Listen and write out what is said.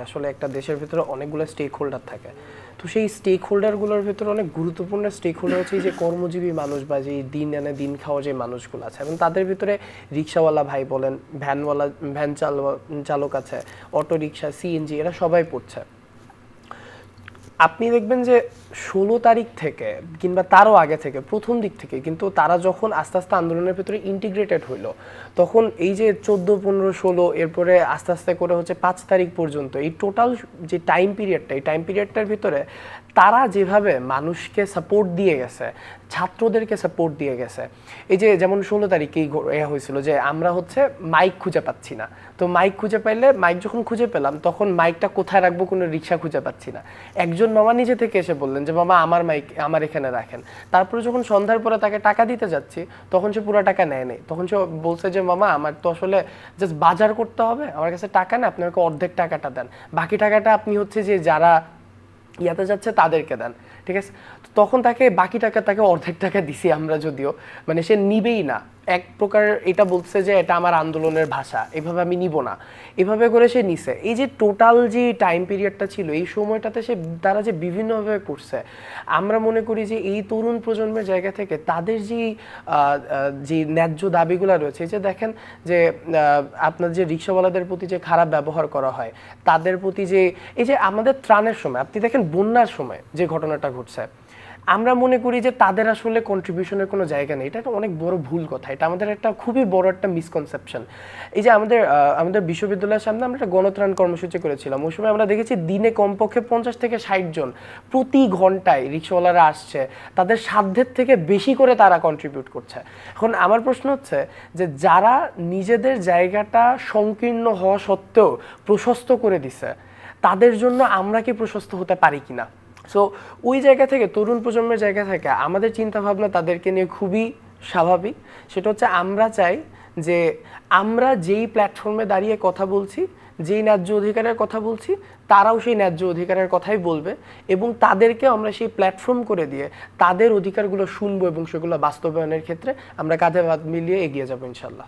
আসলে একটা দেশের ভিতরে অনেকগুলো স্টেক হোল্ডার থাকে। তো সেই স্টেক হোল্ডারগুলোর ভিতরে অনেক গুরুত্বপূর্ণ স্টেক হোল্ডার হচ্ছে যে কর্মজীবী মানুষ বা যে দিন আনে দিন খাওয়া যে মানুষগুলো আছে, এবং তাদের ভিতরে রিক্সাওয়ালা ভাই বলেন, ভ্যান চালক আছে, অটো রিক্সা, সিএনজি, এরা সবাই পড়ছে। আপনি দেখবেন যে 16 তারিখ থেকে কিংবা তারও আগে থেকে, প্রথম দিক থেকে কিন্তু তারা যখন আস্তে আস্তে আন্দোলনের ভিতরে ইন্টিগ্রেটেড হইলো, তখন এই যে 14, 15, 16, এরপরে আস্তে আস্তে করে হচ্ছে 5 তারিখ পর্যন্ত এই টোটাল যে টাইম পিরিয়ডটা, এই টাইম পিরিয়ডটার ভিতরে তারা যেভাবে মানুষকে সাপোর্ট দিয়ে গেছে, ছাত্রদেরকে সাপোর্ট দিয়ে গেছে। এই যে যেমন 16 তারিখেই হয়েছিল যে আমরা হচ্ছে মাইক খুঁজে পাচ্ছি না, তো মাইক খুঁজে পাইলে, মাইক যখন খুঁজে পেলাম তখন মাইকটা কোথায় রাখবো, কোনো রিক্সা খুঁজে পাচ্ছি না। একজন মামা নিজে থেকে এসে বললেন যে মামা আমার মাইক আমার এখানে রাখেন। তারপরে যখন সন্ধ্যার পরে তাকে টাকা দিতে যাচ্ছি, তখন সে পুরো টাকা নেয় নেই, তখন সে বলছে যে মামা আমার তো আসলে জাস্ট বাজার করতে হবে, আমার কাছে টাকা না, আপনাকে অর্ধেক টাকাটা দেন, বাকি টাকাটা আপনি হচ্ছে যে যারা ইয়াতে যাচ্ছে তাদেরকে দেন, ঠিক আছে। তখন তাকে বাকি টাকা, তাকে অর্ধেক টাকা দিছি আমরা, যদিও মানে সে নিবেই না, এক প্রকার এটা বলছে যে এটা আমার আন্দোলনের ভাষা, এভাবে আমি নিব না, এভাবে করে সে নিছে। এই যে টোটাল যে টাইম পিরিয়ডটা ছিল, এই সময়টাতে তারা যে বিভিন্নভাবে করছে, আমরা মনে করি যে এই তরুণ প্রজন্মের জায়গা থেকে তাদের যে ন্যায্য দাবিগুলো রয়েছে, যে দেখেন যে আপনার যে রিক্সাওয়ালাদের প্রতি যে খারাপ ব্যবহার করা হয়, তাদের প্রতি যে এই যে আমাদের ত্রাণের সময়, আপনি দেখেন বন্যার সময় যে ঘটনাটা ঘটছে, আমরা মনে করি যে তাদের আসলে কন্ট্রিবিউশনের কোনো জায়গা নেই। এটা একটা অনেক বড় ভুল কথা, এটা আমাদের একটা খুবই বড় একটা মিসকনসেপশন। এই যে আমাদের বিশ্ববিদ্যালয়ের সামনে আমরা একটা গণত্রাণ কর্মসূচি করেছিলাম, ওই সময় আমরা দেখেছি দিনে কমপক্ষে 50 থেকে 60 জন প্রতি ঘন্টায় রিক্সাওয়ালারা আসছে, তাদের সাধ্যের থেকে বেশি করে তারা কন্ট্রিবিউট করছে। এখন আমার প্রশ্ন হচ্ছে যে যারা নিজেদের জায়গাটা সংকীর্ণ হওয়া সত্ত্বেও প্রশস্ত করে দিছে, তাদের জন্য আমরা কি প্রশস্ত হতে পারি কিনা? সো ওই জায়গা থেকে, তরুণ প্রজন্মের জায়গা থেকে আমাদের চিন্তাভাবনা তাদেরকে নিয়ে খুবই স্বাভাবিক। সেটা হচ্ছে আমরা চাই যে আমরা যেই প্ল্যাটফর্মে দাঁড়িয়ে কথা বলছি, যেই ন্যায্য অধিকারের কথা বলছি, তারাও সেই ন্যায্য অধিকারের কথাই বলবে, এবং তাদেরকে আমরা সেই প্ল্যাটফর্ম করে দিয়ে তাদের অধিকারগুলো শুনবো এবং সেগুলো বাস্তবায়নের ক্ষেত্রে আমরা কাঁধে কাঁধ মিলিয়ে এগিয়ে যাবো ইনশাল্লাহ।